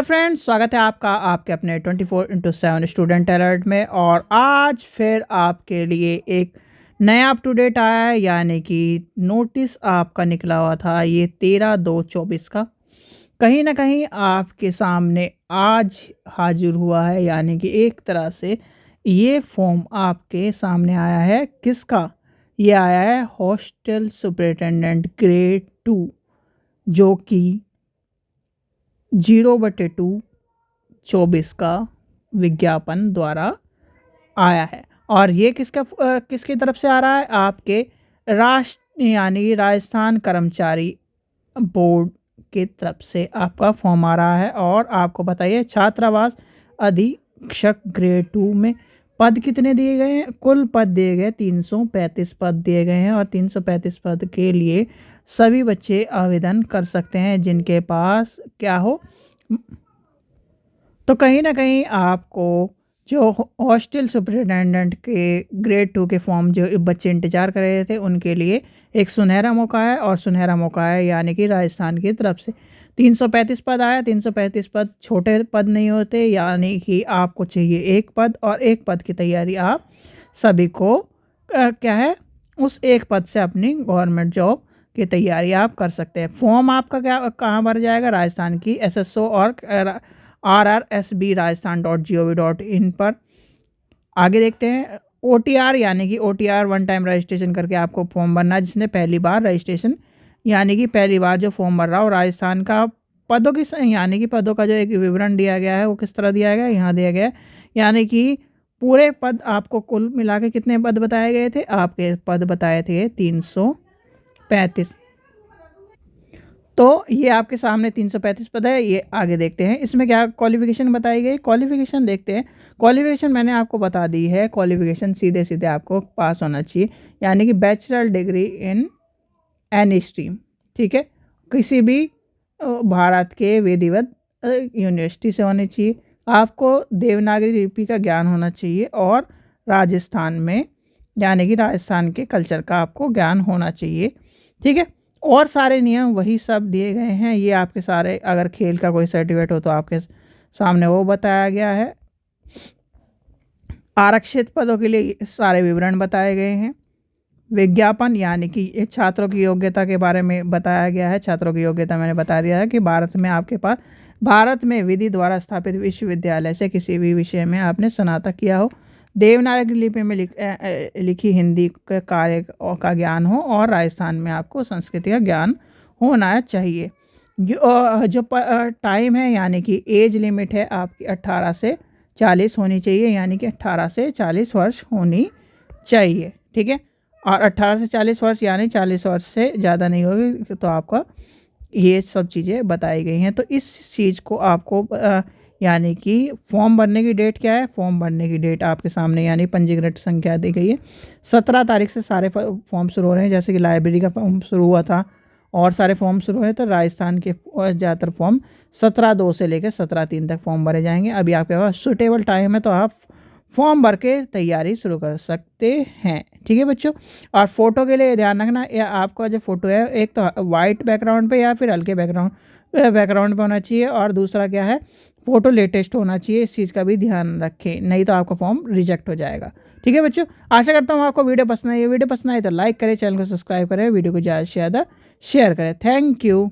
Friends, स्वागत है आपका आपके अपने 24/7 स्टूडेंट अलर्ट में। और आज फिर आपके लिए एक नया अप टू डेट आया है, यानी कि नोटिस आपका निकला हुआ था ये 13/2/24 का, कहीं ना कहीं आपके सामने आज हाजिर हुआ है। यानी कि एक तरह से ये फॉर्म आपके सामने आया है। किसका? ये आया है हॉस्टल सुपरिटेंडेंट ग्रेड 2, जो कि 0/2/24 का विज्ञापन द्वारा आया है। और ये किसकी तरफ से आ रहा है? आपके राष्ट्र यानी राजस्थान कर्मचारी बोर्ड की तरफ से आपका फॉर्म आ रहा है। और आपको बताइए, छात्रावास अधीक्षक ग्रेड 2 में पद कितने दिए गए हैं? कुल पद दिए गए 335 पद दिए गए हैं। और 335 पद के लिए सभी बच्चे आवेदन कर सकते हैं जिनके पास क्या हो। तो कहीं ना कहीं आपको जो हॉस्टल सुपरिटेंडेंट के ग्रेड 2 के फॉर्म जो बच्चे इंतजार कर रहे थे, उनके लिए एक सुनहरा मौका है। और सुनहरा मौका है यानी कि राजस्थान की तरफ से 335 पद आया। 335 पद छोटे पद नहीं होते, यानी कि आपको चाहिए एक पद, और एक पद की तैयारी आप सभी को क्या है, उस एक पद से अपनी गवर्नमेंट जॉब की तैयारी आप कर सकते हैं। फॉर्म आपका क्या कहाँ भर जाएगा? राजस्थान की SSO और RRSB rajasthan.gov.in पर। आगे देखते हैं OTR, यानी कि OTR वन टाइम रजिस्ट्रेशन करके आपको फॉर्म भरना है। जिसने पहली बार रजिस्ट्रेशन यानी कि पहली बार जो फॉर्म भर रहा हो, राजस्थान का पदों की यानी कि पदों का जो एक विवरण दिया गया है वो किस तरह दिया गया है, यहाँ दिया गया है। यानी कि पूरे पद आपको कुल मिला के कितने पद बताए गए थे? आपके पद बताए थे 335। तो ये आपके सामने 335 पद है। ये आगे देखते हैं इसमें क्या क्वालिफिकेशन बताई गई। क्वालिफिकेशन देखते हैं। क्वालिफिकेशन मैंने आपको बता दी है। क्वालिफिकेशन सीधे सीधे आपको पास होना चाहिए, यानी कि bachelor degree in any stream. ठीक है, किसी भी भारत के विधिवत यूनिवर्सिटी से होनी चाहिए। आपको देवनागरी लिपि का ज्ञान होना चाहिए, और राजस्थान में यानी कि राजस्थान के कल्चर का आपको ज्ञान होना चाहिए। ठीक है, और सारे नियम वही सब दिए गए हैं। ये आपके सारे, अगर खेल का कोई सर्टिफिकेट हो तो आपके सामने वो बताया गया है। आरक्षित पदों के लिए सारे विवरण बताए गए हैं। विज्ञापन यानी कि ये छात्रों की योग्यता के बारे में बताया गया है। छात्रों की योग्यता मैंने बता दिया है कि भारत में आपके पास भारत में विधि द्वारा स्थापित विश्वविद्यालय से किसी भी विषय में आपने स्नातक किया हो, देवनागरी लिपि में लिखी हिंदी के कार्य का ज्ञान हो, और राजस्थान में आपको संस्कृति का ज्ञान होना चाहिए। जो टाइम है यानी कि एज लिमिट है आपकी 18 से 40 होनी चाहिए, यानी कि 18 से 40 वर्ष होनी चाहिए। ठीक है, और 18 से 40 वर्ष यानी 40 वर्ष से ज़्यादा नहीं होगी तो आपका ये सब चीज़ें बताई गई हैं। तो इस चीज़ को आपको यानी कि फॉर्म भरने की डेट क्या है? फॉर्म भरने की डेट आपके सामने यानी पंजीकृत संख्या दी गई है। 17 तारीख से सारे फॉर्म शुरू हो रहे हैं। जैसे कि लाइब्रेरी का फॉर्म शुरू हुआ था और सारे फॉर्म शुरू हुए, तो राजस्थान के ज़्यादातर फॉर्म 17/2 से लेकर 17/3 तक फॉर्म भरे जाएंगे। अभी आपके पास सूटेबल टाइम है, तो आप फॉर्म भर के तैयारी शुरू कर सकते हैं। ठीक है बच्चों, और फोटो के लिए ध्यान रखना, या आपका जो फोटो है एक तो वाइट बैकग्राउंड पे या फिर हल्के बैकग्राउंड पे होना चाहिए, और दूसरा क्या है, फ़ोटो लेटेस्ट होना चाहिए। इस चीज़ का भी ध्यान रखें, नहीं तो आपका फॉर्म रिजेक्ट हो जाएगा। ठीक है बच्चों, आशा करता हूँ आपको वीडियो पसंद आई है। वीडियो पसंद आई तो लाइक करें, चैनल को सब्सक्राइब करें, वीडियो को ज़्यादा से ज़्यादा शेयर करें। Thank you.